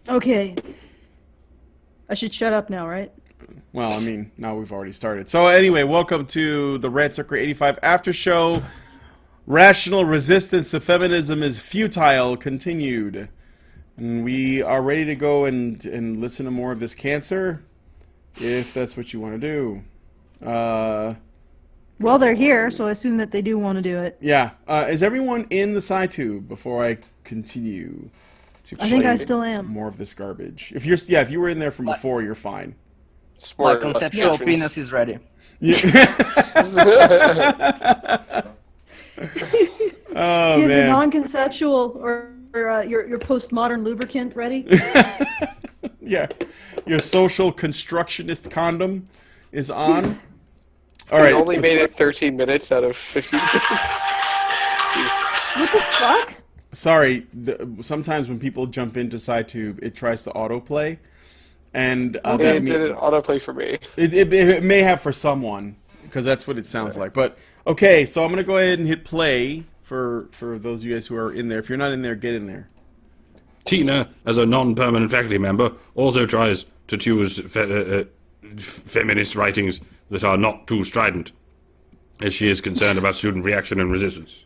Okay. I should shut up now, right? Well, I mean, now we've already started. So anyway, welcome to the Rantzerker 85 Aftershow. Rational resistance to feminism is futile, continued. And we are ready to go and listen to more of this cancer, if that's what you want to do. Well, they're here, so I assume that they do want to do it. Yeah. Is everyone in the SciTube before I continue to I think I play still am. more of this garbage? If you were in there from before, you're fine. My conceptual penis is ready. Yeah. Oh, Do you have your man. non-conceptual or your postmodern lubricant ready? Yeah. Your social constructionist condom is on. All right. We only made it 13 minutes out of 50 minutes. What the fuck? Sorry. Sometimes when people jump into SciTube, it tries to autoplay. And It didn't autoplay for me. it may have for someone, because that's what it sounds like. But, okay, so I'm going to go ahead and hit play for those of you guys who are in there. If you're not in there, get in there. Tina, as a non-permanent faculty member, also tries to choose feminist writings that are not too strident, as she is concerned about student reaction and resistance.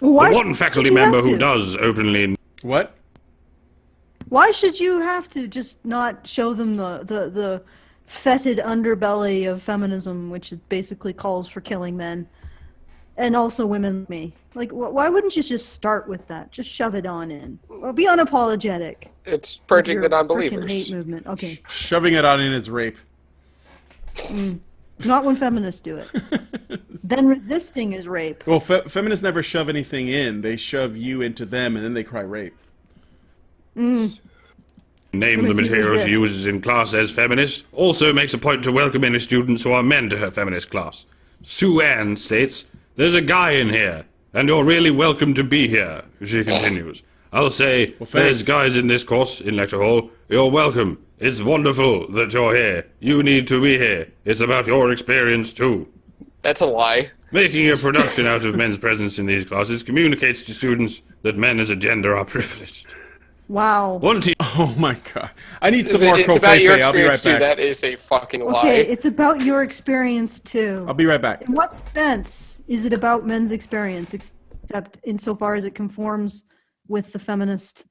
Why The one faculty should you member have who to? does openly... What? Why should you have to just not show them the fetid underbelly of feminism, which basically calls for killing men, and also women like me? Like, why wouldn't you just start with that? Just shove it on in. Well, be unapologetic. It's with purging your the frickin' non-believers. hate movement. Okay. Shoving it on in is rape. Not when feminists do it. Then resisting is rape. Well, feminists never shove anything in. They shove you into them, and then they cry rape. Name Well, the if you materials resist. she uses in class as feminist, also makes a point to welcome any students who are men to her feminist class. Sue Ann states, "There's a guy in here, and you're really welcome to be here," she continues. I'll say, Well, there's thanks. guys in this course, in lecture hall, you're welcome. It's wonderful that you're here. You need to be here. It's about your experience too. That's a lie. Making a production out of men's presence in these classes communicates to students that men as a gender are privileged. Wow. One team Oh my god. I need some more It's about your Kofefe. I'll be right experience too. back. That is a fucking lie. Okay, it's about your experience too. I'll be right back. In what sense is it about men's experience, except insofar as it conforms with the feminist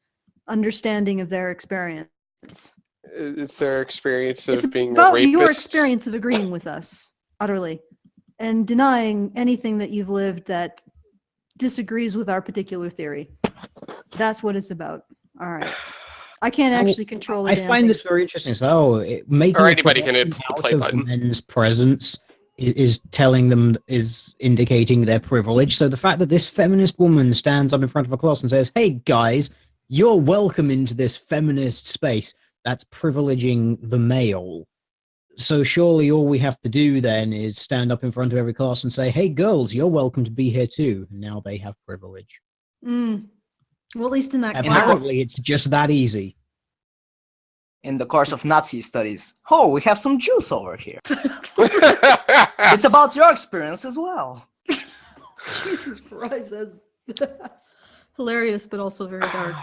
understanding of their experience? It's their experience of It's being a about rapist. your experience of agreeing with us, utterly, and denying anything that you've lived that disagrees with our particular theory. That's what it's about. All right. I can't actually control the I damn find thing. this very interesting. So, making Or a anybody can hit production the out play of button. men's presence is telling them, is indicating their privilege. So the fact that this feminist woman stands up in front of a class and says, "Hey guys, you're welcome into this feminist space," that's privileging the male. So surely all we have to do then is stand up in front of every class and say, "Hey girls, you're welcome to be here too." Now they have privilege. Well, at least in that class. Apparently, it's just that easy. In the course of Nazi studies. Oh, we have some Jews over here. It's about your experience as well. Jesus Christ, that's hilarious, but also very dark.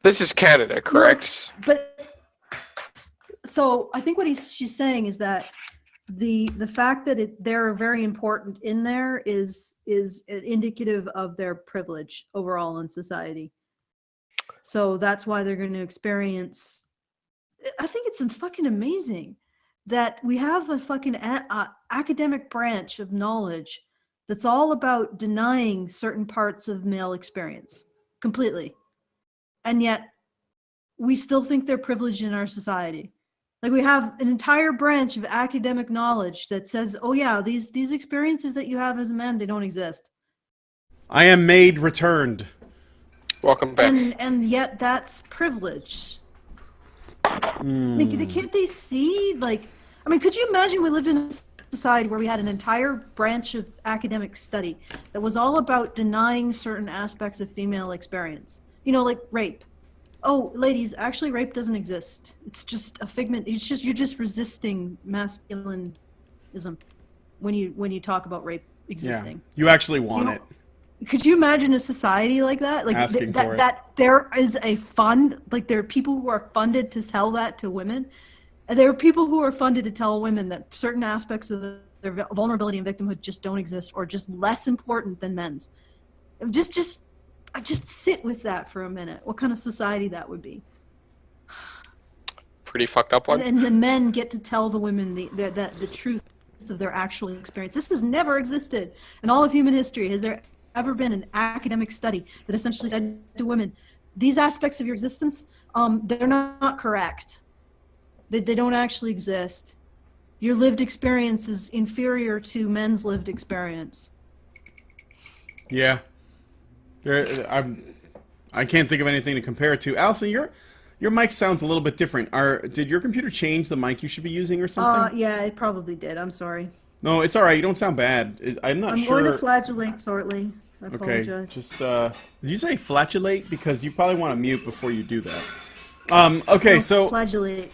This is Canada, correct? But so I think what she's saying is that the fact that they're very important in there is indicative of their privilege overall in society. So that's why they're going to experience. I think it's fucking amazing that we have a fucking academic branch of knowledge that's all about denying certain parts of male experience completely, and yet we still think they're privileged in our society. Like, we have an entire branch of academic knowledge that says, "Oh yeah, these experiences that you have as a man, they don't exist." I am made returned. Welcome back. And yet that's privilege. Like, can't they see? Like, I mean, could you imagine we lived in a society where we had an entire branch of academic study that was all about denying certain aspects of female experience? You know, like rape. Oh, ladies, actually rape doesn't exist. It's just a figment. You're just resisting masculinism when you talk about rape existing. You actually want You know- it. Could you imagine a society like that? Like Asking for it. that there is a fund, like there are people who are funded to tell that to women. And there are people who are funded to tell women that certain aspects of their vulnerability and victimhood just don't exist or just less important than men's. Just sit with that for a minute. What kind of society that would be? Pretty fucked up one. And the men get to tell the women the truth of their actual experience. This has never existed in all of human history. Has there ever been an academic study that essentially said to women, these aspects of your existence, they're not correct. They don't actually exist. Your lived experience is inferior to men's lived experience. Yeah. I can't think of anything to compare it to. Allison, your mic sounds a little bit different. Did your computer change the mic you should be using or something? Yeah, it probably did. I'm sorry. No, it's all right. You don't sound bad. I'm sure. Going to flagellate shortly. I Okay, apologize. just did you say flatulate? Because you probably want to mute before you do that. Okay, No, so flagellate.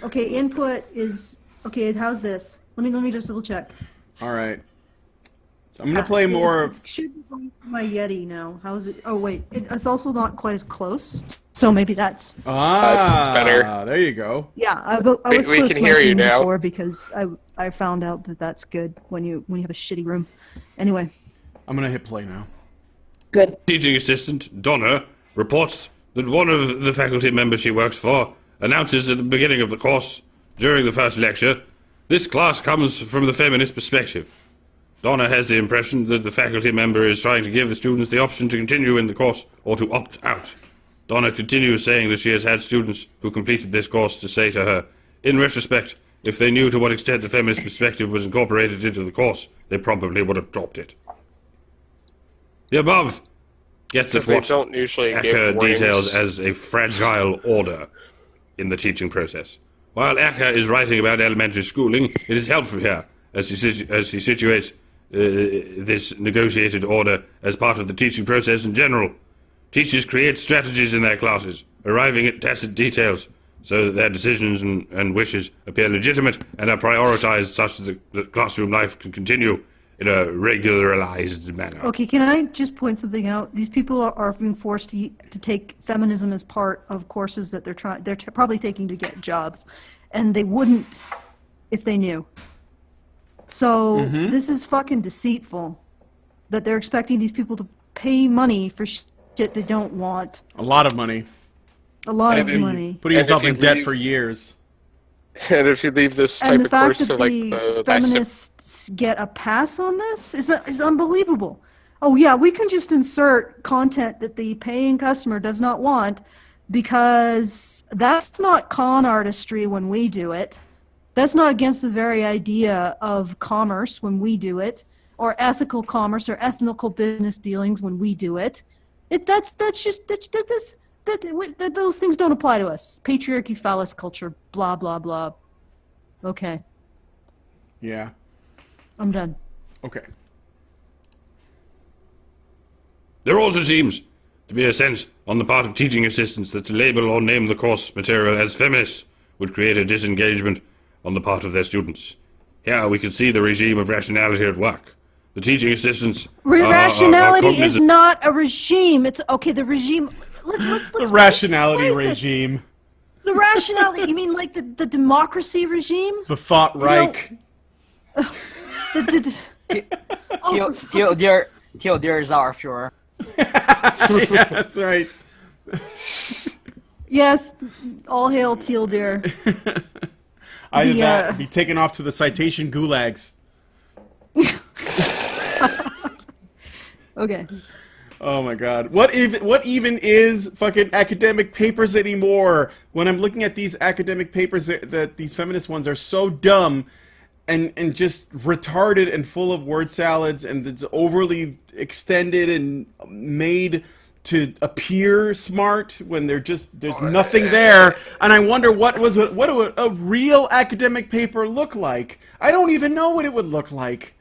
Okay, input is okay. How's this? Let me just double check. all right. So I'm gonna play more. It should be going to my Yeti now. How is it? Oh wait, it's also not quite as close. So maybe that's. Ah, better. There you go. Yeah, I was We close can hear you miking now. before because I found out that that's good when you have a shitty room. Anyway. I'm gonna hit play now. Good. Teaching assistant Donna reports that one of the faculty members she works for announces at the beginning of the course, during the first lecture, this class comes from the feminist perspective. Donna has the impression that the faculty member is trying to give the students the option to continue in the course or to opt out. Donna continues saying that she has had students who completed this course to say to her, in retrospect, if they knew to what extent the feminist perspective was incorporated into the course, they probably would have dropped it. The above gets at Because they what don't usually Acker give warnings. details as a fragile order in the teaching process. While Acker is writing about elementary schooling, it is helpful here as he situates this negotiated order as part of the teaching process in general. Teachers create strategies in their classes, arriving at tacit details, so that their decisions and wishes appear legitimate and are prioritized such that the classroom life can continue in a regularized manner. Okay, can I just point something out? These people are being forced to take feminism as part of courses that they're probably taking to get jobs, and they wouldn't if they knew. So this is fucking deceitful that they're expecting these people to pay money for shit they don't want. A lot of money. A lot of And- money. Putting And if yourself you in debt leave- for years. And if you leave this type And the of fact course that to like the the feminists get a pass on this is unbelievable. Oh yeah, we can just insert content that the paying customer does not want because that's not con artistry when we do it. That's not against the very idea of commerce when we do it, or ethical commerce or ethical business dealings when we do it. Those things don't apply to us. Patriarchy, phallus culture, blah blah blah. Okay, Yeah. I'm done. Okay. There also seems to be a sense on the part of teaching assistants that to label or name the course material as feminist would create a disengagement on the part of their students. Here we can see the regime of rationality at work. The teaching assistants Rationality is cognizant- not a regime. It's okay. The regime. Let's The rationality phrase this. regime. The rationality. You mean like the democracy regime? The Thought Reich. Oh, for fuck's sake. Theodore Zarfjord. Yeah, that's right. Yes. All hail Teal Deer. I'd be taken off to the citation gulags. Okay. Oh my god. What even is fucking academic papers anymore? When I'm looking at these academic papers that these feminist ones are so dumb and just retarded and full of word salads and it's overly extended and made to appear smart when there's nothing there. And I wonder what do a real academic paper look like? I don't even know what it would look like.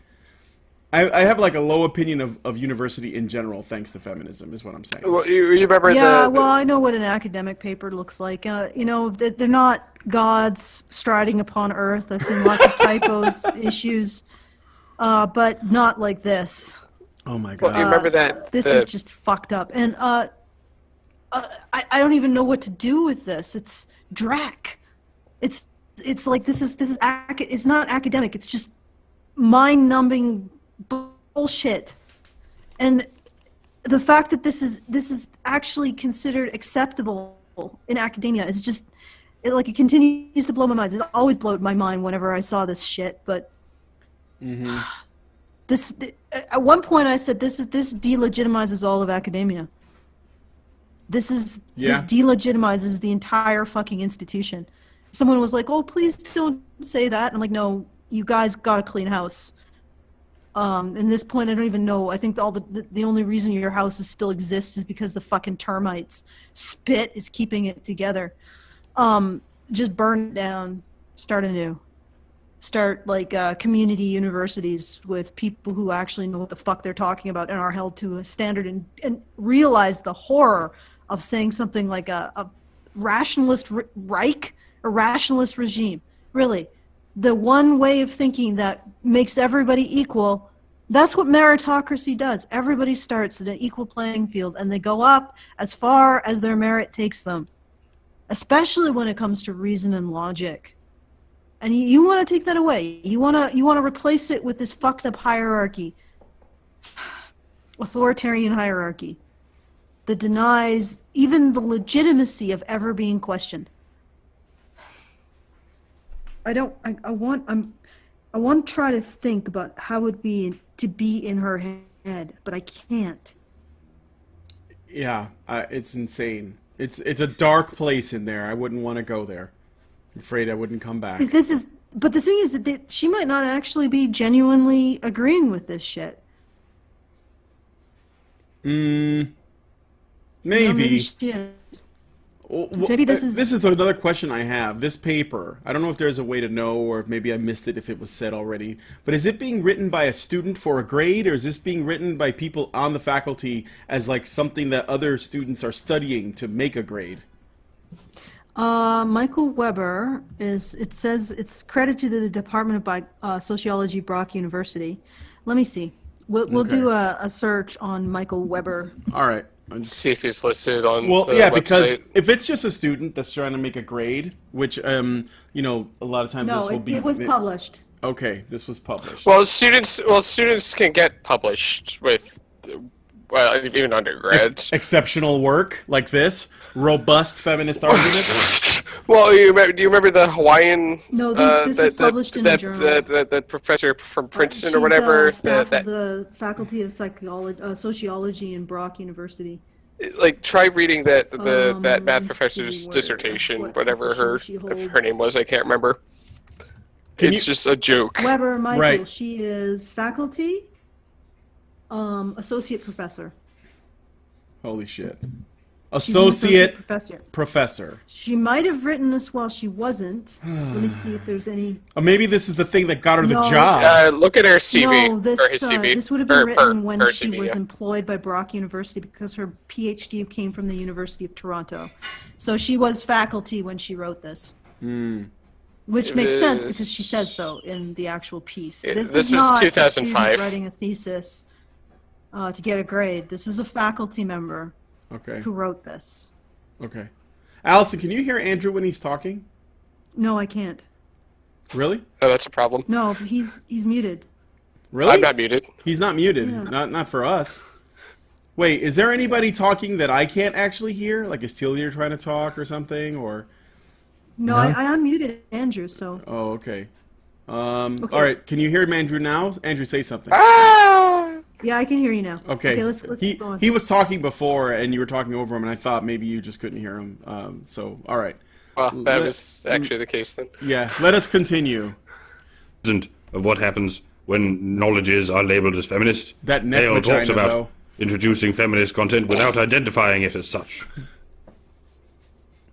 I have like a low opinion of university in general, thanks to feminism, is what I'm saying. Well, you remember Yeah. the Well, I know what an academic paper looks like. They're not gods striding upon earth. I've seen lots of typos, issues. but not like this. Oh my Well, god. you remember that? This is just fucked up. And I don't even know what to do with this. It's Drac. It's like this is it's not academic. It's just mind-numbing bullshit. And the fact that this is actually considered acceptable in academia is just it continues to blow my mind. It always blowed my mind whenever I saw this shit. But this at one point I said this delegitimizes all of academia. This delegitimizes the entire fucking institution. Someone was like, "Oh, please don't say that." I'm like, "No, you guys got to clean house." In this point, I don't even know. I think the only reason your houses still exist is because the fucking termites spit is keeping it together. Just burn it down, start anew. Start community universities with people who actually know what the fuck they're talking about and are held to a standard and realize the horror of saying something like a rationalist Reich, a rationalist regime. Really, the one way of thinking that makes everybody equal, that's what meritocracy does. Everybody starts at an equal playing field and they go up as far as their merit takes them, especially when it comes to reason and logic. And you want to take that away. You want to replace it with this fucked up hierarchy, authoritarian hierarchy, that denies even the legitimacy of ever being questioned. I want to try to think about how it would be to be in her head, but I can't. Yeah, it's insane. It's a dark place in there. I wouldn't want to go there. I'm afraid I wouldn't come back. But the thing is that she might not actually be genuinely agreeing with this shit. Maybe. Maybe she is. Maybe this is another question I have. This paper, I don't know if there's a way to know, or if maybe I missed it if it was said already, but is it being written by a student for a grade, or is this being written by people on the faculty as something that other students are studying to make a grade? Michael Weber it says it's credited to the Department of Sociology, Brock University. Let me see. We'll do a search on Michael Weber. All right. See if he's listed on the yeah, website. because if it's just a student that's trying to make a grade, which a lot of times this will be. No, it was published. Okay, this was published. Well, students can get published with, even undergrads. Exceptional work like this, robust feminist arguments. Well, do you remember the Hawaiian? No, this was published in a journal. The professor from Princeton or whatever. Staff of the Faculty of Sociology in Brock University. Try reading that math let's professor's see dissertation, what whatever her position she name was. I can't remember. It's just a joke. Weber Michael. Right. She is faculty, associate professor. Holy shit. She's an Associate professor. She might have written this while she wasn't. Let me see if there's any. Or maybe this is the thing that got her the No. job. Look at her CV. No, or his CV. this would have been written when her she CV, was yeah. employed by Brock University because her PhD came from the University of Toronto. So she was faculty when she wrote this. Which makes sense because she says so in the actual piece. This was is not 2005. a student writing a thesis to get a grade. This is a faculty member Okay. who wrote this. Okay. Allison, can you hear Andrew when he's talking? No, I can't. Really? Oh, that's a problem. No, he's muted. Really? I'm not muted. He's not muted. Yeah. Not for us. Wait, is there anybody talking that I can't actually hear? Like, is Telia trying to talk or something? Or No, No. I unmuted Andrew, so. oh, okay. All right. Can you hear Andrew now? Andrew, say something. Ah! Yeah, I can hear you now. Okay. Let's keep going. He was talking before, and you were talking over him, and I thought maybe you just couldn't hear him. All right. Well, that was actually the case then. Yeah. Let us continue. Of what happens when knowledges are labeled as feminist. That neck Hale talks vagina, about though. introducing feminist content without identifying it as such.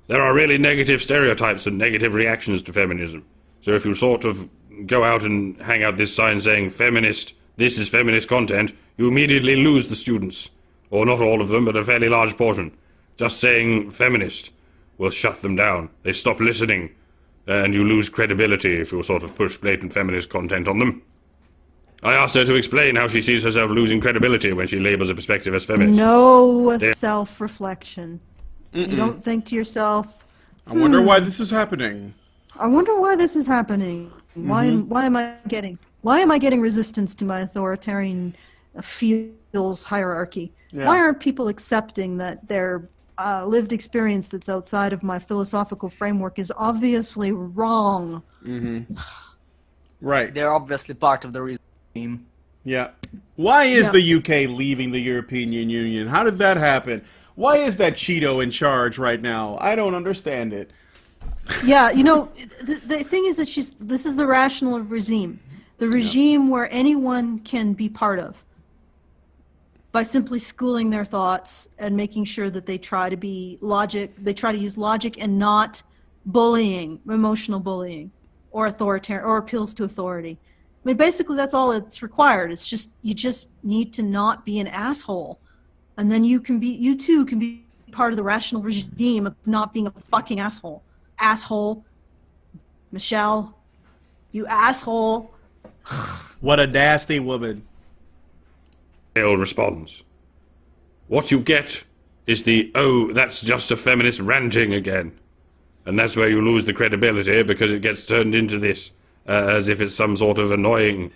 There are really negative stereotypes and negative reactions to feminism. So if you sort of go out and hang out this sign saying feminist, this is feminist content, you immediately lose the students. Or not all of them, but a fairly large portion. Just saying feminist will shut them down. They stop listening. And you lose credibility if you sort of push blatant feminist content on them. I asked her to explain how she sees herself losing credibility when she labels a perspective as feminist. No self-reflection. You don't think to yourself, I wonder why this is happening. I wonder why this is happening. Why am I getting resistance to my authoritarian feels hierarchy? Yeah. Why aren't people accepting that their lived experience that's outside of my philosophical framework is obviously wrong? Right. They're obviously part of the regime. Yeah. Why is the UK leaving the European Union? How did that happen? Why is that Cheeto in charge right now? I don't understand it. Yeah, you know, the thing is that this is the rational regime. The regime where anyone can be part of by simply schooling their thoughts and making sure that they try to use logic and not bullying, emotional bullying, or authoritarian, or appeals to authority. I mean, basically that's all it's required. It's just, you just need to not be an asshole. And then you too can be part of the rational regime of not being a fucking asshole. Asshole. Michelle. You asshole. What a nasty woman. Male responds. What you get is the, oh, that's just a feminist ranting again. And that's where you lose the credibility, because it gets turned into this, as if it's some sort of annoying,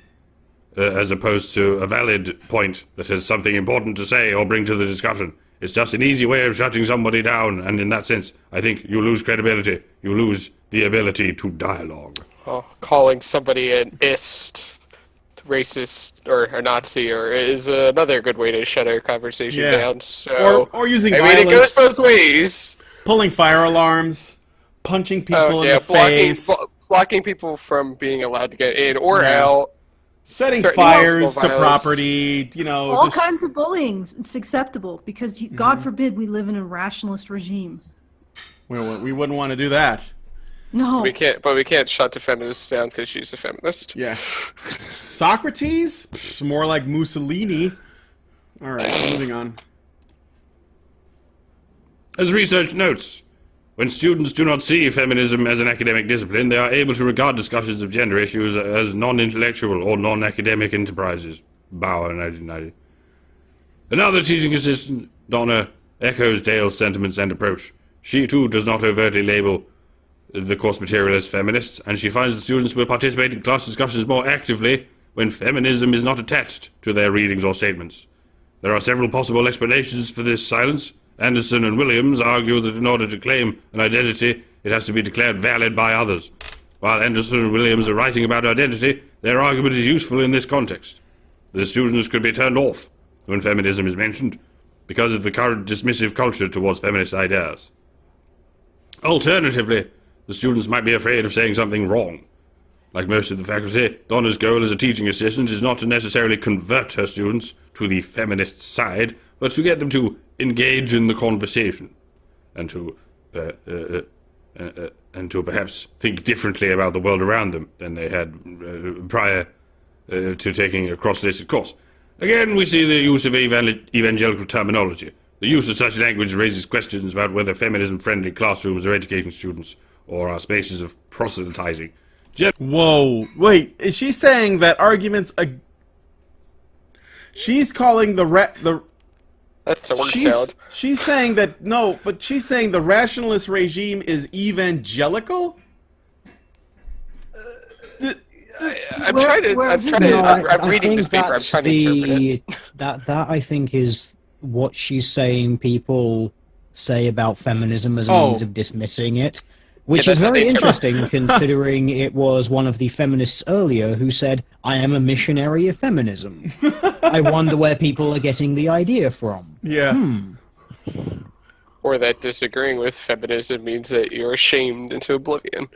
as opposed to a valid point that has something important to say or bring to the discussion. It's just an easy way of shutting somebody down, and in that sense, I think you lose credibility. You lose the ability to dialogue. Oh, calling somebody an ist, racist, or a Nazi, or is another good way to shut a conversation down. So, or using I violence. mean, it goes both ways. Pulling fire alarms. Punching people in the face. Blocking people from being allowed to get in or out. Setting Threatening fires to violence. property, you know. All kinds of bullying is acceptable because, God forbid, we live in a rationalist regime. We wouldn't want to do that. No. We can't shut the feminist down because she's a feminist. Yeah. Socrates? It's more like Mussolini. All right, moving on. As research notes, when students do not see feminism as an academic discipline, they are able to regard discussions of gender issues as non-intellectual or non-academic enterprises. Bauer, 1990. Another teaching assistant, Donna, echoes Dale's sentiments and approach. She, too, does not overtly label the course material as feminist, and she finds that students will participate in class discussions more actively when feminism is not attached to their readings or statements. There are several possible explanations for this silence. Anderson and Williams argue that in order to claim an identity, it has to be declared valid by others. While Anderson and Williams are writing about identity, their argument is useful in this context. The students could be turned off when feminism is mentioned because of the current dismissive culture towards feminist ideas. Alternatively, the students might be afraid of saying something wrong. Like most of the faculty, Donna's goal as a teaching assistant is not to necessarily convert her students to the feminist side, but to get them to engage in the conversation, and to perhaps think differently about the world around them than they had prior to taking a cross-listed course. Again, we see the use of evangelical terminology. The use of such language raises questions about whether feminism-friendly classrooms are educating students or are spaces of proselytizing. Whoa, wait, is she saying that arguments... She's calling That's a word salad. She's saying that, no, but she's saying the rationalist regime is evangelical? I'm reading this paper. I'm trying to interpret it. That I think is what she's saying people say about feminism as a means of dismissing it. Which is very interesting, considering it was one of the feminists earlier who said, I am a missionary of feminism. I wonder where people are getting the idea from. Yeah. Or that disagreeing with feminism means that you're shamed into oblivion.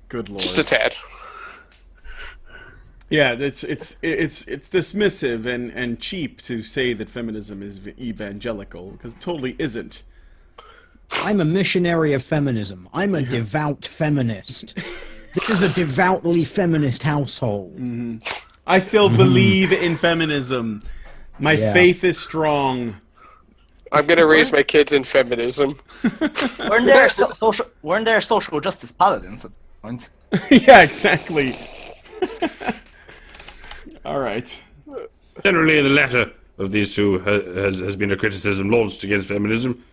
Good lord. Just a tad. Yeah, it's dismissive and cheap to say that feminism is evangelical, because it totally isn't. I'm a missionary of feminism. I'm a devout feminist. This is a devoutly feminist household. I still believe in feminism. My faith is strong. I'm gonna raise my kids in feminism. Weren't there social justice paladins at some point? Yeah, exactly. All right. Generally, the latter of these two has been a criticism launched against feminism.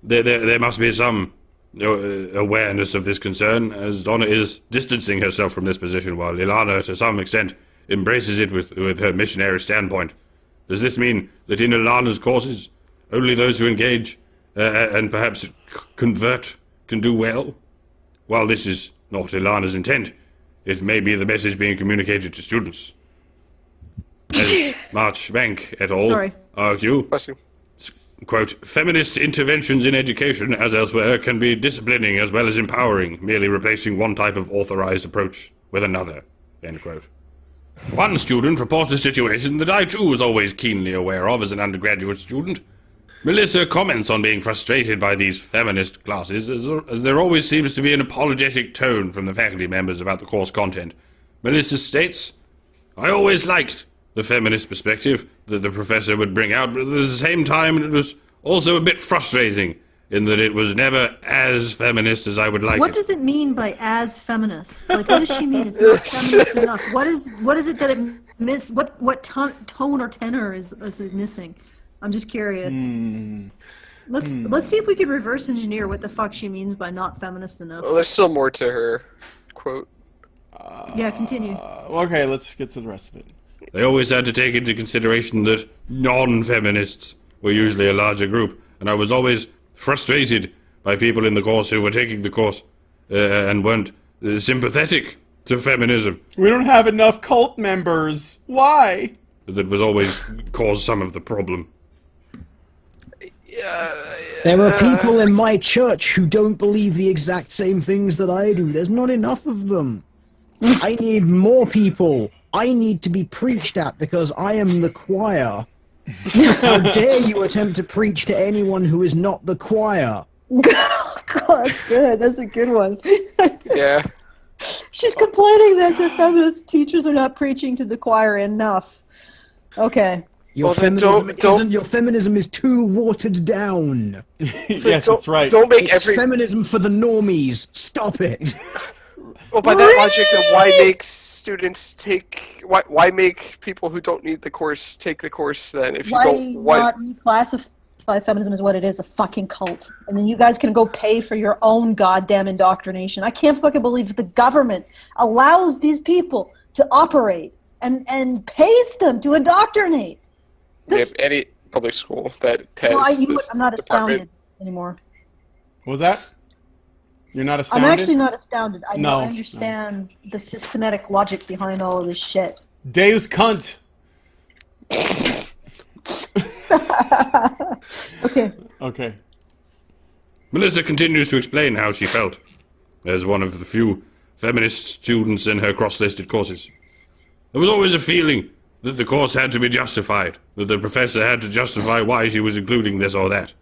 There must be some awareness of this concern, as Donna is distancing herself from this position, while Ilana, to some extent, embraces it with her missionary standpoint. Does this mean that in Ilana's courses, only those who engage and perhaps convert can do well? While this is not Ilana's intent, it may be the message being communicated to students. As Marchbank et al. Sorry. Argue, Bless you. quote, feminist interventions in education, as elsewhere, can be disciplining as well as empowering, merely replacing one type of authorized approach with another, end quote. One student reports a situation that I too was always keenly aware of as an undergraduate student. Melissa comments on being frustrated by these feminist classes, as there always seems to be an apologetic tone from the faculty members about the course content. Melissa states, I always liked the feminist perspective that the professor would bring out, but at the same time it was also a bit frustrating in that it was never as feminist as I would like What it. does it mean by as feminist? Like, what does she mean? It's not feminist enough. What is it that it miss? What tone or tenor is it missing? I'm just curious. Let's see if we can reverse engineer what the fuck she means by not feminist enough. Well, there's still more to her quote. Yeah, continue. Okay, let's get to the rest of it. They always had to take into consideration that non-feminists were usually a larger group, and I was always frustrated by people in the course who were taking the course and weren't sympathetic to feminism. We don't have enough cult members. Why? That was always caused some of the problem. There are people in my church who don't believe the exact same things that I do. There's not enough of them. I need more people. I need to be preached at because I am the choir. How dare you attempt to preach to anyone who is not the choir? God, that's good. That's a good one. Yeah. She's complaining that the feminist teachers are not preaching to the choir enough. Okay. Your Well, then your feminism is too watered down. Yes, that's right. Don't make It's every. feminism for the normies. Stop it. Well, by that logic, then why make students take? Why make people who don't need the course take the course then? If you don't, not classify feminism as what it is, a fucking cult, and then you guys can go pay for your own goddamn indoctrination. I can't fucking believe the government allows these people to operate and pays them to indoctrinate. If any public school that has No, this I'm not department. astounded anymore. What was that? You're not I'm astounded? actually not astounded. I No, don't understand the systematic logic behind all of this shit. Deus cunt. Okay. Okay. Melissa continues to explain how she felt as one of the few feminist students in her cross-listed courses. There was always a feeling that the course had to be justified, that the professor had to justify why she was including this or that.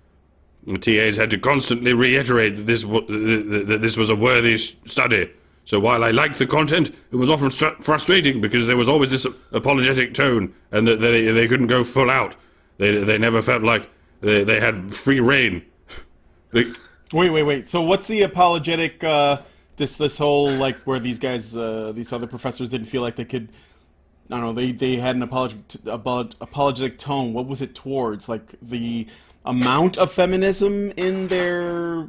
The TAs had to constantly reiterate that this was a worthy study. So while I liked the content, it was often frustrating because there was always this apologetic tone, and that they couldn't go full out. They never felt like they had free reign. Wait. So what's the apologetic, this whole, like, where these guys, these other professors didn't feel like they could, I don't know, they had an apologetic tone. What was it towards? Like, the amount of feminism in their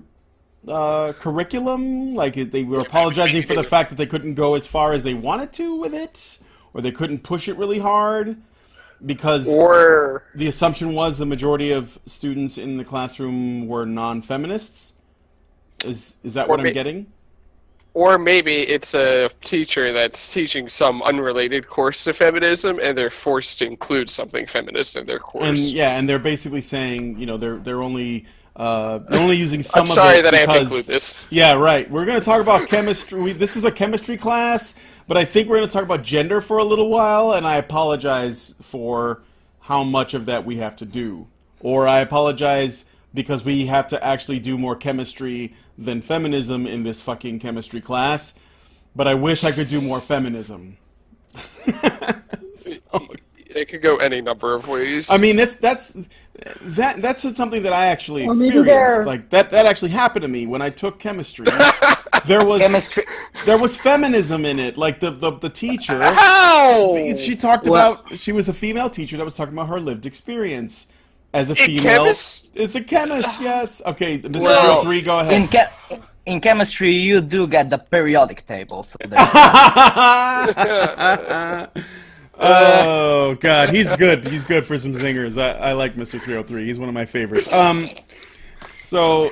curriculum? Like, they were apologizing for the fact that they couldn't go as far as they wanted to with it? Or they couldn't push it really hard? Because the assumption was the majority of students in the classroom were non-feminists? Is that what I'm getting? Or maybe it's a teacher that's teaching some unrelated course to feminism, and they're forced to include something feminist in their course. And they're basically saying, you know, they're only using some I'm of sorry it that I have to because- include this. Yeah, right. We're going to talk about chemistry. This is a chemistry class, but I think we're going to talk about gender for a little while, and I apologize for how much of that we have to do. Or I apologize because we have to actually do more chemistry than feminism in this fucking chemistry class, but I wish I could do more feminism. It could go any number of ways. I mean, that's something that I actually Or maybe experienced. they're- Like that actually happened to me when I took chemistry. there was Chemistry. there was feminism in it. Like the teacher, Ow! she talked Well- about. She was a female teacher that was talking about her lived experience as a A female. chemist? It's a chemist. Yes. Okay, Mr. Well, 303, go ahead. In chemistry, you do get the periodic table. So there's Oh God, he's good. He's good for some zingers. I like Mr. 303. He's one of my favorites. So,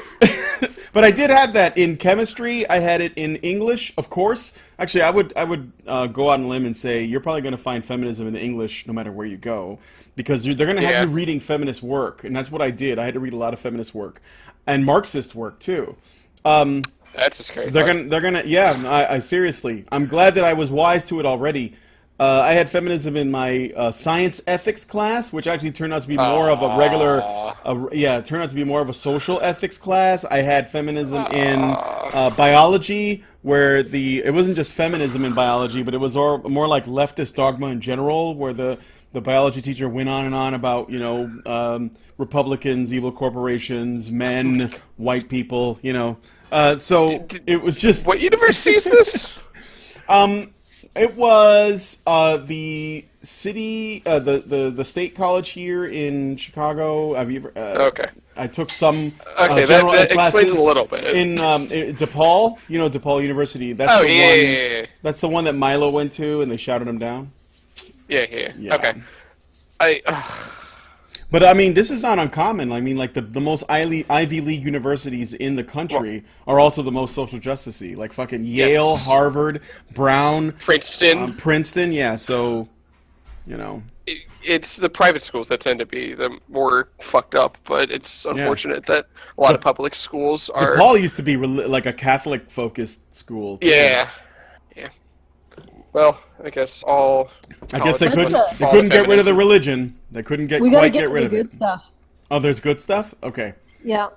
but I did have that in chemistry. I had it in English, of course. Actually, I would go out on a limb and say you're probably going to find feminism in English no matter where you go, because they're going to have you reading feminist work, and that's what I did. I had to read a lot of feminist work and Marxist work too. That's a scary thought. They're gonna yeah. I seriously, I'm glad that I was wise to it already. I had feminism in my science ethics class, which actually turned out to be more of a regular, it turned out to be more of a social ethics class. I had feminism in biology, where it wasn't just feminism in biology, but it was more like leftist dogma in general, where the biology teacher went on and on about, Republicans, evil corporations, men, white people, so it was just... What university is this? It was the city, the state college here in Chicago. Have you ever? Okay. I took some Okay, general that ed classes explains a little bit. in DePaul. You know DePaul University. That's Oh, the yeah, one. yeah, yeah. That's the one that Milo went to, and they shouted him down. Yeah. Yeah. Okay. But I mean, this is not uncommon. I mean, like the most Ivy League universities in the country are also the most social justice-y. Like fucking Yale, Yes. Harvard, Brown, Princeton. Princeton. Yeah, so It's the private schools that tend to be the more fucked up, but it's unfortunate that a lot of public schools are... DePaul used to be like a Catholic-focused school. Too. Yeah. Well, I guess all... I guess they colleges couldn't fall get rid of the feminism. religion. They couldn't We gotta quite get get to rid the of good it. stuff. Oh, there's good stuff? Okay. Yeah.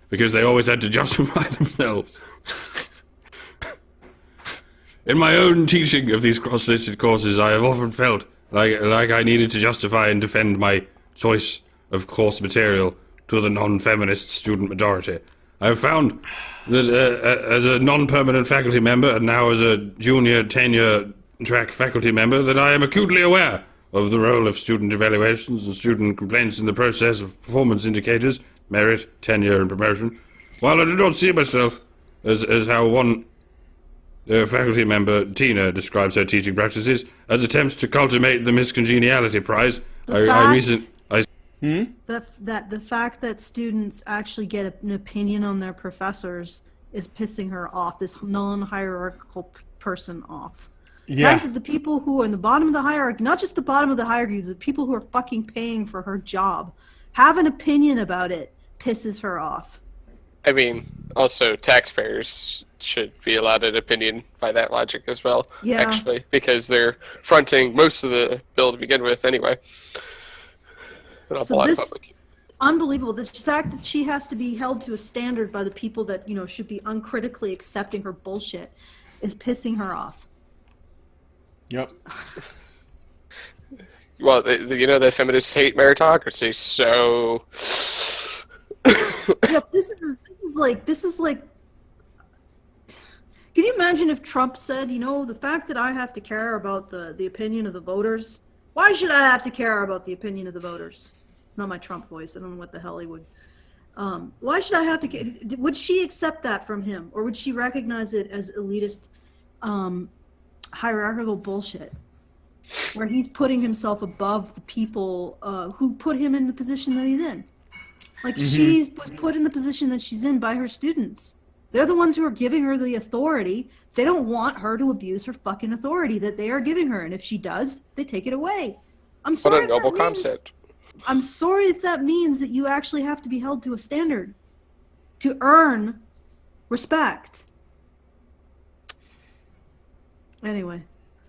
Because they always had to justify themselves. In my own teaching of these cross-listed courses, I have often felt like I needed to justify and defend my choice of course material to the non-feminist student majority. I have found that as a non-permanent faculty member and now as a junior tenure track faculty member that I am acutely aware of the role of student evaluations and student complaints in the process of performance indicators, merit, tenure, and promotion. While I do not see myself as how one faculty member, Tina, describes her teaching practices as attempts to cultivate the miscongeniality prize, The fact that students actually get an opinion on their professors is pissing her off, this non-hierarchical person off. The fact that the people who are in the bottom of the hierarchy, not just the bottom of the hierarchy, the people who are fucking paying for her job, have an opinion about it, pisses her off. I mean, also taxpayers should be allowed an opinion by that logic as well, actually, because they're fronting most of the bill to begin with anyway. An awful lot of public. Unbelievable. The fact that she has to be held to a standard by the people that, should be uncritically accepting her bullshit is pissing her off. Yep. Well, the feminists hate meritocracy, so... Yeah, this is like. Can you imagine if Trump said, the fact that I have to care about the opinion of the voters? Why should I have to care about the opinion of the voters? It's not my Trump voice. I don't know what the hell he would. Why should I have to? Would she accept that from him, or would she recognize it as elitist, hierarchical bullshit, where he's putting himself above the people who put him in the position that he's in? Like she was put in the position that she's in by her students. They're the ones who are giving her the authority. They don't want her to abuse her fucking authority that they are giving her, and if she does, they take it away. I'm sorry. What a noble concept. I'm sorry if that means that you actually have to be held to a standard to earn respect. Anyway.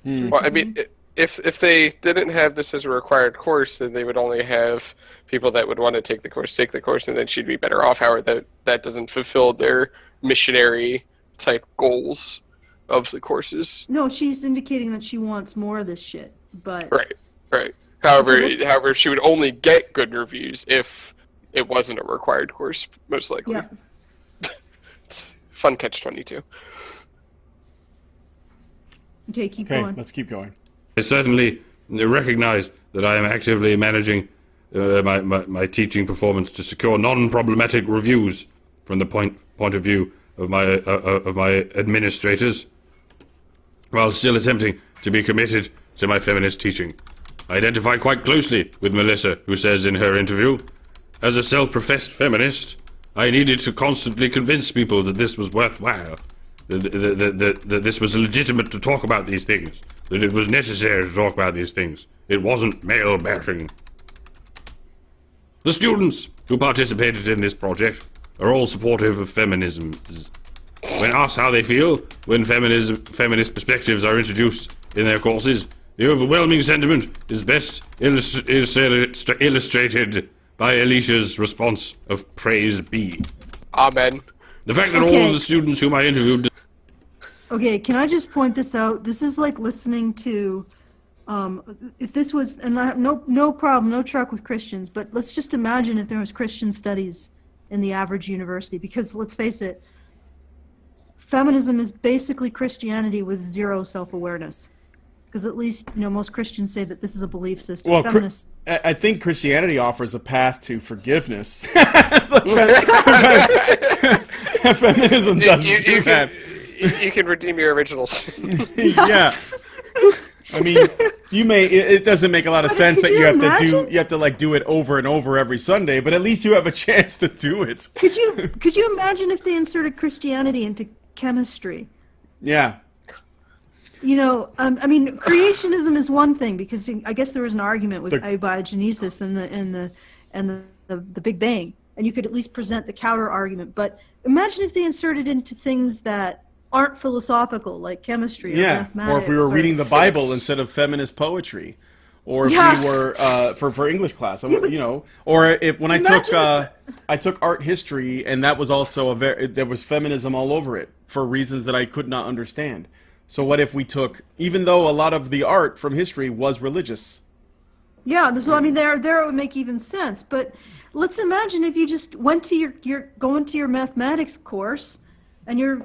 Well, I mean, if they didn't have this as a required course, then they would only have people that would want to take the course, and then she'd be better off. However, that doesn't fulfill their missionary type goals of the courses. No, she's indicating that she wants more of this shit, but Right. However, she would only get good reviews if it wasn't a required course, most likely. yeah. It's fun catch-22. Okay, keep Okay, going. let's keep going. I certainly recognize that I am actively managing my teaching performance to secure non-problematic reviews from the point of view of my administrators, while still attempting to be committed to my feminist teaching. I identify quite closely with Melissa, who says in her interview, "As a self-professed feminist, I needed to constantly convince people that this was worthwhile, that this was legitimate to talk about these things, that it was necessary to talk about these things. It wasn't male bashing." The students who participated in this project are all supportive of feminism. When asked how they feel when feminist perspectives are introduced in their courses, the overwhelming sentiment is best illustrated by Alicia's response of praise be. Amen. The fact that all Okay. of the students whom I interviewed Okay, can I just point this out? This is like listening to, if this was, and I have no problem, no truck with Christians, but let's just imagine if there was Christian studies in the average university, because let's face it, feminism is basically Christianity with zero self-awareness. Because at least, most Christians say that this is a belief system. Well, Feminists, I think Christianity offers a path to forgiveness. Feminism doesn't do that. You can redeem your original sin. Yeah. I mean, it doesn't make a lot of But sense could that you you have imagine? to like do it over and over every Sunday, but at least you have a chance to do it. could you imagine if they inserted Christianity into chemistry? Yeah. I mean, creationism is one thing, because I guess there was an argument with The- abiogenesis and the Big Bang, and you could at least present the counter argument. But imagine if they inserted into things that aren't philosophical, like chemistry or Yeah. mathematics. Or if we were reading the Bible instead of feminist poetry. Or if Yeah. we were for English class, or if when I took Imagine I took art history, and that was also there was feminism all over it for reasons that I could not understand. So what if we took, even though a lot of the art from history was religious? Yeah, so I mean, there it would make even sense. But let's imagine if you just went to you're going to your mathematics course, and your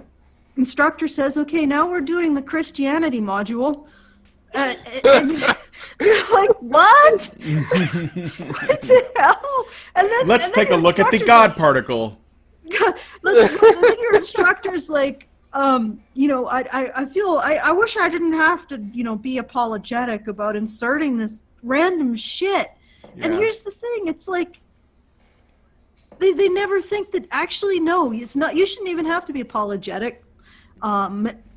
instructor says, "Okay, now we're doing the Christianity module," and you're like, "What? What the hell?" And then Let's and then take a your look at the instructor's God particle. then your instructor's like, I wish I didn't have to, be apologetic about inserting this random shit. And Yeah. here's the thing, it's like, they never think that actually, no, it's not, you shouldn't even have to be apologetic.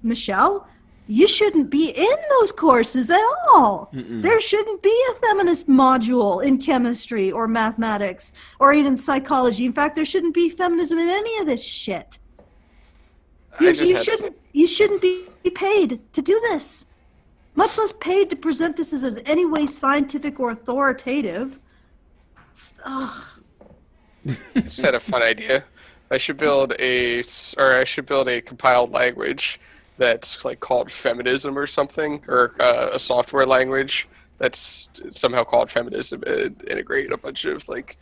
Michelle, you shouldn't be in those courses at all. There shouldn't be a feminist module in chemistry or mathematics or even psychology. In fact, there shouldn't be feminism in any of this shit. You shouldn't be paid to do this, much less paid to present this as any way scientific or authoritative. Ugh. I just had a fun idea. I should build a compiled language that's like called Feminism or something, or a software language that's somehow called Feminism, and integrate a bunch of like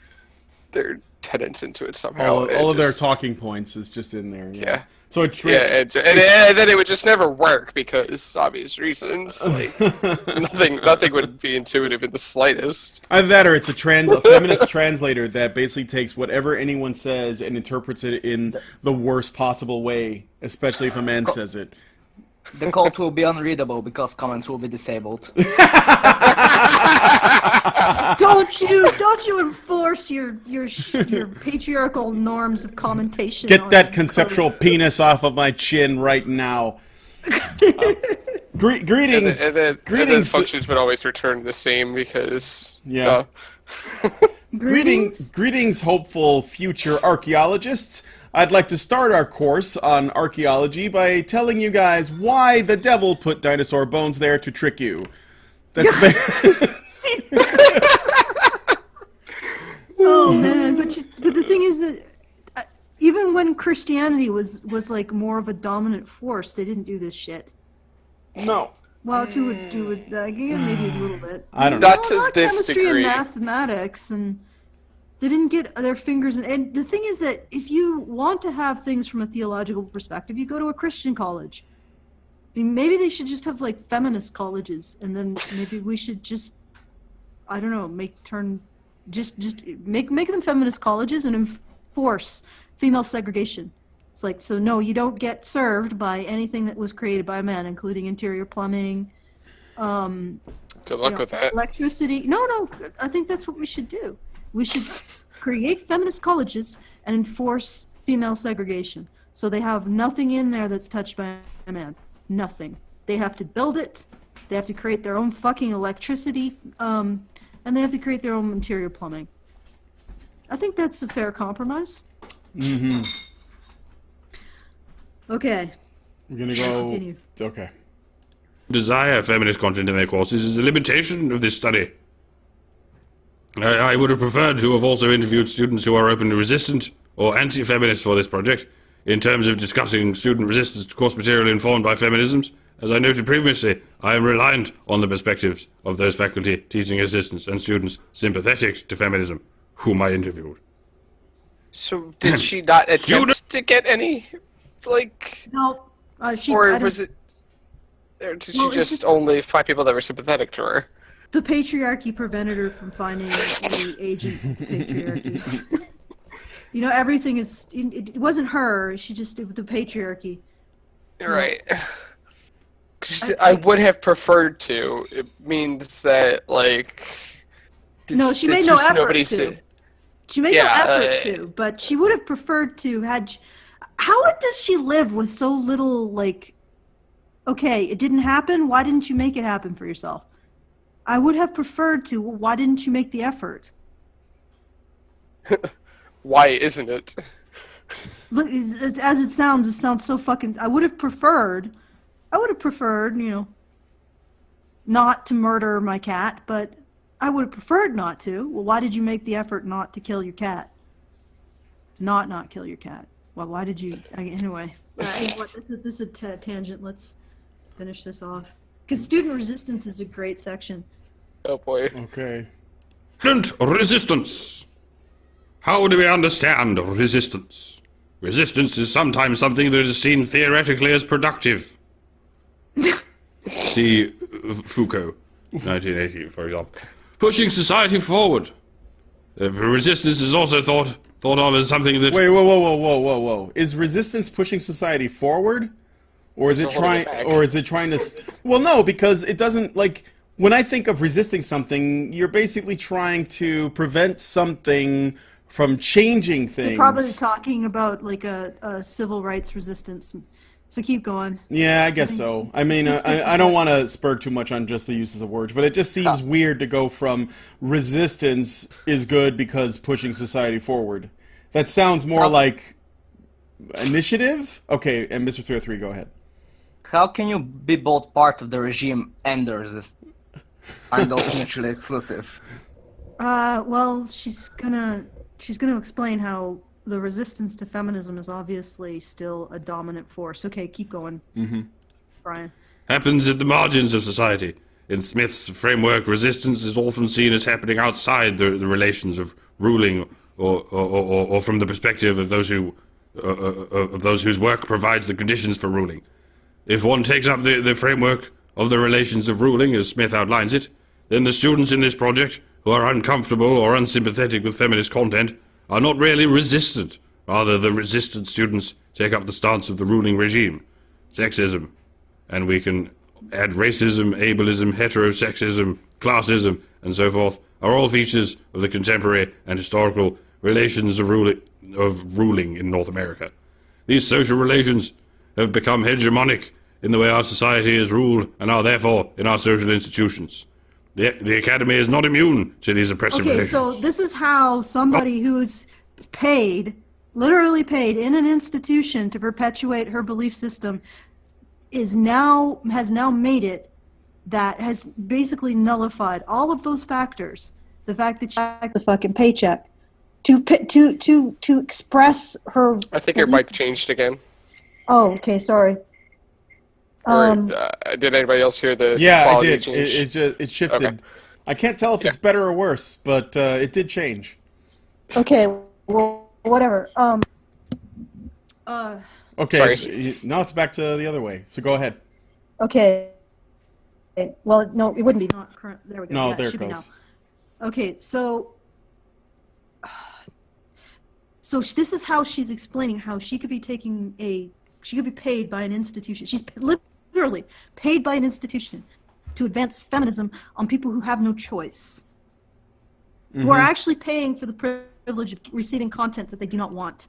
their tenets into it somehow. All of their just- talking points is just in there. Yeah. So and then it would just never work because obvious reasons. Like nothing would be intuitive in the slightest. Either that, or it's a feminist translator that basically takes whatever anyone says and interprets it in the worst possible way, especially if a man says it. The code will be unreadable because comments will be disabled. Don't you enforce your patriarchal norms of commentation. Get on that conceptual penis off of my chin right now. Greetings. And then Greetings. functions would always return the same because Yeah. Greetings, hopeful future archaeologists. I'd like to start our course on archaeology by telling you guys why the devil put dinosaur bones there to trick you. That's Oh man, but the thing is that even when Christianity was like more of a dominant force, they didn't do this shit. no. Well, to do with maybe a little bit. I don't know. Not to Not this chemistry degree. and mathematics and They didn't get their fingers in. And the thing is that if you want to have things from a theological perspective, you go to a Christian college. I mean, maybe they should just have like feminist colleges, and then maybe we should just, I don't know, make them feminist colleges and enforce female segregation. It's like, so no, you don't get served by anything that was created by a man, including interior plumbing. Good luck with that. Electricity. No, I think that's what we should do. We should create feminist colleges and enforce female segregation. So they have nothing in there that's touched by a man. Nothing. They have to build it. They have to create their own fucking electricity. And they have to create their own interior plumbing. I think that's a fair compromise. Mm-hmm. Okay. We're gonna go. Continue. Okay. Desire feminist content in their courses is a limitation of this study. I would have preferred to have also interviewed students who are openly resistant or anti-feminist for this project, in terms of discussing student resistance to course material informed by feminisms. As I noted previously, I am reliant on the perspectives of those faculty, teaching assistants, and students sympathetic to feminism, whom I interviewed. So did she not attempt to get any, like, No. She. or I don't- was it? Or did Well, she it's just just- only find people that were sympathetic to her? The patriarchy prevented her from finding the agents of the patriarchy. You know, everything is. It wasn't her. She just did the patriarchy. Right. 'Cause I would have preferred to. It means that, like. No, she it's made no just effort nobody to. said- She made Yeah, no effort to, but she would have preferred to had. How does she live with so little, like, okay, it didn't happen, why didn't you make it happen for yourself? I would have preferred to, well, why didn't you make the effort? Why isn't it? Look, as it sounds so fucking, I would have preferred, you know, not to murder my cat, but I would have preferred not to. Well, why did you make the effort not to kill your cat? To not kill your cat. Well, why did you? Anyway, this is a tangent. Let's finish this off. Because student resistance is a great section. Oh boy. Okay. Student resistance. How do we understand resistance? Resistance is sometimes something that is seen theoretically as productive. See Foucault, 1980, for example. Pushing society forward. Resistance is also thought of as something that... Wait, whoa. Is resistance pushing society forward? Or is it It's holding trying it back. or is it trying to Well, no, because it doesn't, like, when I think of resisting something, you're basically trying to prevent something from changing things. They're probably talking about like a civil rights resistance. So keep going. Yeah, I guess so. I mean, I don't want to spur too much on just the uses of words, but it just seems weird to go from resistance is good because pushing society forward. That sounds more like initiative. Okay, and Mr. 303, go ahead. How can you be both part of the regime and the resistance? Aren't those mutually exclusive? Well, she's gonna explain how the resistance to feminism is obviously still a dominant force. Okay, keep going, Brian. happens at the margins of society. In Smith's framework, resistance is often seen as happening outside the relations of ruling, or from the perspective of those whose work provides the conditions for ruling. If one takes up the framework of the relations of ruling, as Smith outlines it, then the students in this project, who are uncomfortable or unsympathetic with feminist content, are not really resistant. Rather, the resistant students take up the stance of the ruling regime. Sexism, and we can add racism, ableism, heterosexism, classism, and so forth, are all features of the contemporary and historical relations of ruling in North America. These social relations have become hegemonic in the way our society is ruled and are therefore in our social institutions. The academy is not immune to these oppressive Okay, relations. so this is how somebody who's paid, literally paid in an institution to perpetuate her belief system has now made it that has basically nullified all of those factors. The fact that she got the fucking paycheck to express her. I think your mic changed again. Oh, okay, sorry. Or did anybody else hear the Yeah, I quality did. change? It shifted. Okay. I can't tell if it's better or worse, but it did change. Okay, well, whatever. Okay, Sorry. now it's back to the other way. So go ahead. Okay. Well, no, it wouldn't be not current. There we go. No, Yeah, there it should be goes. now. Okay, so this is how she's explaining how she could be she could be paid by an institution. She's literally paid by an institution to advance feminism on people who have no choice, who are actually paying for the privilege of receiving content that they do not want.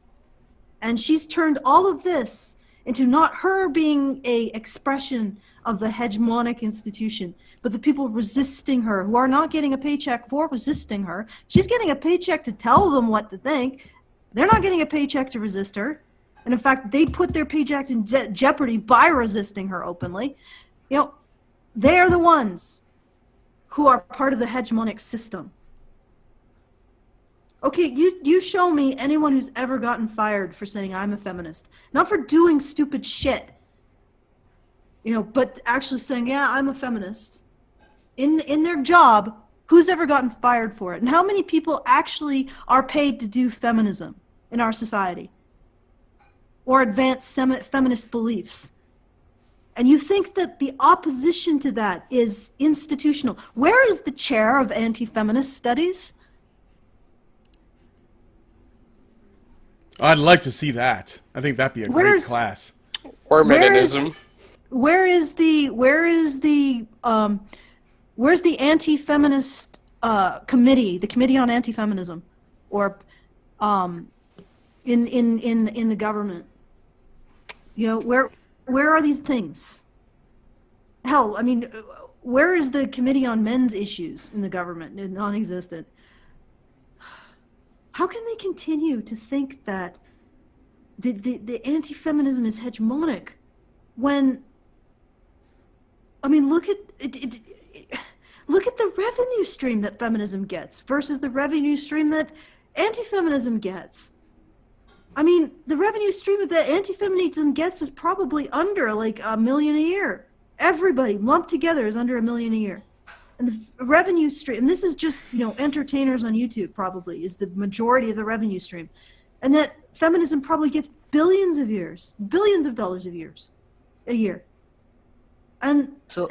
And she's turned all of this into not her being a expression of the hegemonic institution, but the people resisting her, who are not getting a paycheck for resisting her. She's getting a paycheck to tell them what to think. They're not getting a paycheck to resist her. And in fact, they put their paycheck in jeopardy by resisting her openly. You know, they're the ones who are part of the hegemonic system. Okay, you show me anyone who's ever gotten fired for saying I'm a feminist. Not for doing stupid shit. You know, but actually saying, yeah, I'm a feminist. In their job, who's ever gotten fired for it? And how many people actually are paid to do feminism in our society? Or advance feminist beliefs? And you think that the opposition to that is institutional. Where is the chair of anti-feminist studies? I'd like to see that. I think that'd be a great class. Or Where is- Meninism. Where's the anti-feminist committee, the Committee on Anti-Feminism, or in the government? You know, where are these things? Hell, I mean, where is the Committee on Men's Issues in the government? Non-existent. How can they continue to think that the anti-feminism is hegemonic when, I mean, look at look at the revenue stream that feminism gets versus the revenue stream that anti-feminism gets. I mean, the revenue stream that anti-feminism gets is probably under like $1 million a year. Everybody lumped together is under $1 million a year. And the revenue stream, and this is just, you know, entertainers on YouTube probably, is the majority of the revenue stream. And that feminism probably gets billions of dollars a year. And So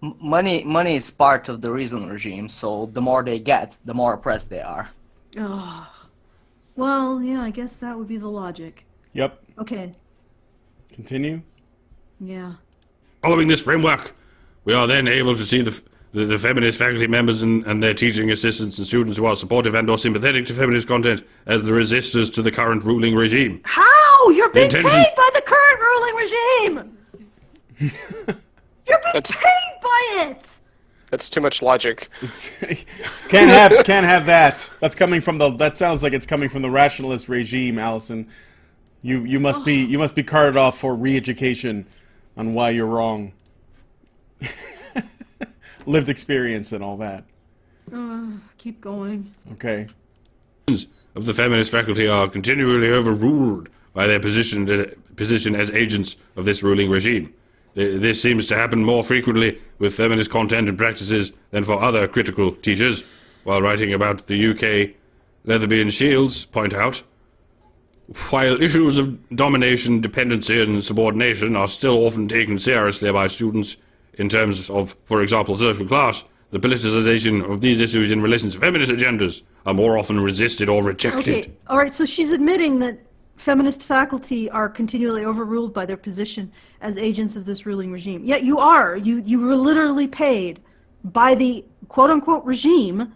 money is part of the reason regime, so the more they get, the more oppressed they are. well, yeah, I guess that would be the logic. Yep. Okay, Continue. yeah. Following this framework, we are then able to see the feminist faculty members and their teaching assistants and students who are supportive and or sympathetic to feminist content as the resistors to the current ruling regime. How? You're being Intention- paid by the current ruling regime! You're being paid by it! That's too much logic. Can't have that. That sounds like it's coming from the rationalist regime, Allison. You must be carted off for re-education on why you're wrong. Lived experience and all that. Keep going. Okay. Of the feminist faculty are continually overruled by their position as agents of this ruling regime. This seems to happen more frequently with feminist content and practices than for other critical teachers. While writing about the UK, Leatherby and Shields point out, while issues of domination, dependency and subordination are still often taken seriously by students in terms of, for example, social class, the politicization of these issues in relation to feminist agendas are more often resisted or rejected. Okay, all right, so she's admitting that feminist faculty are continually overruled by their position as agents of this ruling regime. Yet you are. You were literally paid by the quote-unquote regime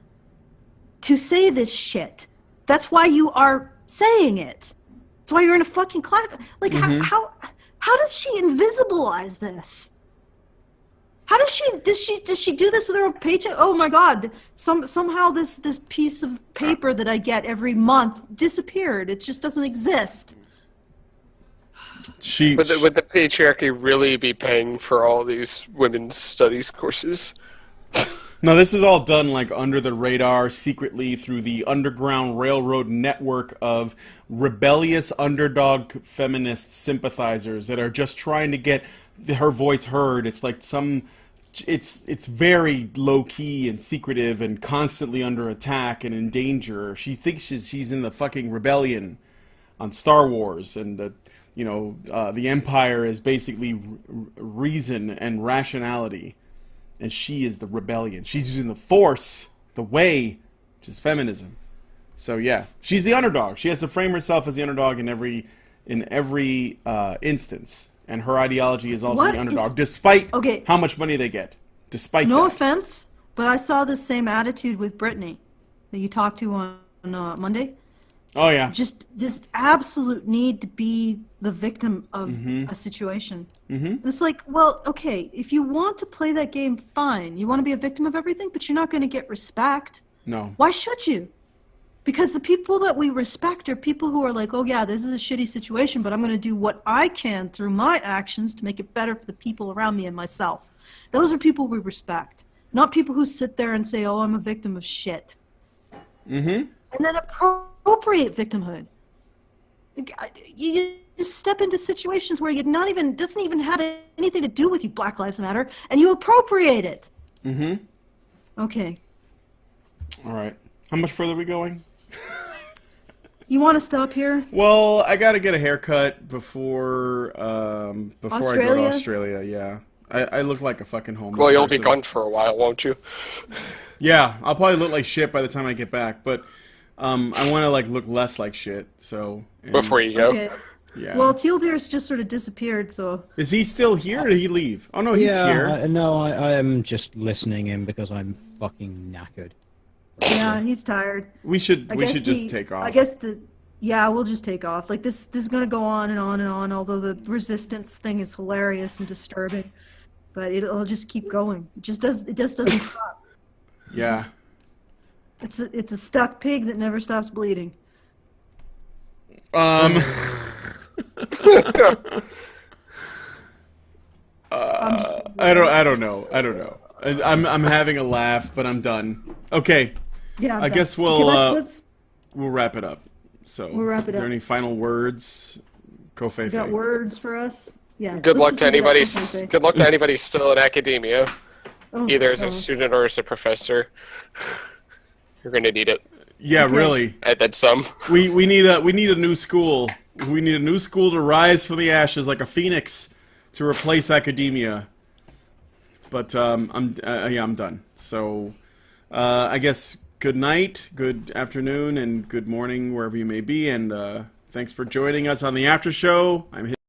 to say this shit. That's why you are saying it. That's why you're in a fucking class. Like, how does she invisibilize this? How does she do this with her own paycheck? Oh my God! Somehow this piece of paper that I get every month disappeared. It just doesn't exist. Would the patriarchy really be paying for all these women's studies courses? No, this is all done like under the radar, secretly through the Underground Railroad network of rebellious underdog feminist sympathizers that are just trying to get her voice heard. It's like some it's very low key and secretive and constantly under attack and in danger. She thinks she's in the fucking rebellion on Star Wars, and the the Empire is basically reason and rationality, and she is the rebellion. She's using the Force, the way, which is feminism. So yeah, she's the underdog. She has to frame herself as the underdog in every instance. And her ideology is also the underdog, despite how much money they get. Despite no that. offense, but I saw the same attitude with Brittany that you talked to on Monday. Oh yeah. Just this absolute need to be the victim of a situation. Mm-hmm. It's like, well, okay, if you want to play that game, fine. You want to be a victim of everything, but you're not going to get respect. No. Why should you? Because the people that we respect are people who are like, oh yeah, this is a shitty situation, but I'm going to do what I can through my actions to make it better for the people around me and myself. Those are people we respect. Not people who sit there and say, oh, I'm a victim of shit. Mm-hmm. And then appropriate victimhood. You just step into situations where doesn't even have anything to do with you, Black Lives Matter, and you appropriate it. Mm-hmm. Okay. All right. How much further are we going? You want to stop here? Well, I got to get a haircut before I go to Australia. Yeah, I look like a fucking homeless. Well, you'll be person. gone for a while, won't you? Yeah, I'll probably look like shit by the time I get back, but I want to look less like shit. So Before you go. Okay. Yeah. Well, Teal Deer's just sort of disappeared, so... Is he still here, or did he leave? Oh no, he's here. I am just listening in because I'm fucking knackered. Yeah, he's tired. We should just take off. I guess we'll just take off. This is going to go on and on and on, although the resistance thing is hilarious and disturbing. But it'll just keep going. It just doesn't stop. Yeah. It's a stuck pig that never stops bleeding. I don't know. I'm having a laugh, but I'm done. Okay. Yeah, I guess we'll wrap it up. So, we'll wrap it are there up. any final words? Kofe. You got words for us? Yeah. Good luck let's to just leave it anybody. at Kofe. Good luck to anybody still in academia, Oh, either as oh. a student or as a professor. You're gonna need it. Yeah, Okay. really. And then some. We need a new school. We need a new school to rise from the ashes like a phoenix to replace academia. But I'm done. So I guess good night, good afternoon, and good morning wherever you may be. And thanks for joining us on the after show. I'm